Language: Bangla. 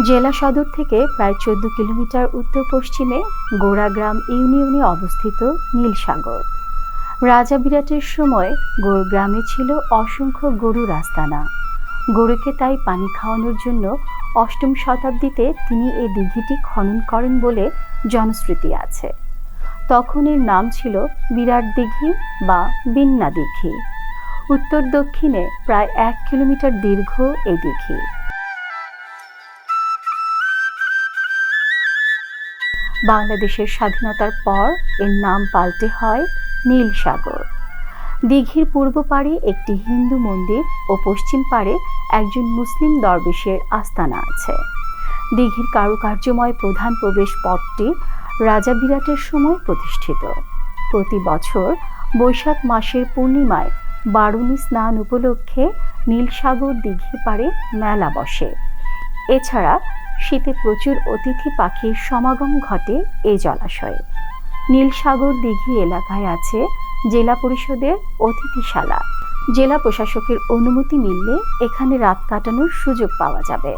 জেলা সদর থেকে প্রায় ১৪ কিলোমিটার উত্তর পশ্চিমে গোড়াগ্রাম ইউনিয়নে অবস্থিত নীলসাগর। রাজা বিরাটের সময় গ্রামে ছিল অসংখ্য গরুর আস্তানা। গরুকে তাই পানি খাওয়ানোর জন্য অষ্টম শতাব্দীতে তিনি এই দিঘিটি খনন করেন বলে জনশ্রুতি আছে। তখন এর নাম ছিল বিরাট দিঘি বা বিন্না দিঘি। উত্তর দক্ষিণে প্রায় ১ কিলোমিটার দীর্ঘ এই দিঘি। বাংলাদেশের স্বাধীনতার পর এর নাম পাল্টে হয় নীলসাগর। দিঘির পূর্ব পাড়ে একটি হিন্দু মন্দির ও পশ্চিম পাড়ে একজন মুসলিম দরবেশের আস্তানা আছে। দিঘির কারুকার্যময় প্রধান প্রবেশ পথটি রাজা বিরাটের সময় প্রতিষ্ঠিত। প্রতি বছর বৈশাখ মাসের পূর্ণিমায় বারুণী স্নান উপলক্ষে নীলসাগর দিঘির পাড়ে মেলা বসে। এছাড়া শীতে প্রচুর অতিথি পাখির সমাগম ঘটে এই জলাশয়ে। নীলসাগর দিঘি এলাকায় আছে জেলা পরিষদের অতিথিশালা। জেলা প্রশাসকের অনুমতি মিললে এখানে রাত কাটানোর সুযোগ পাওয়া যাবে।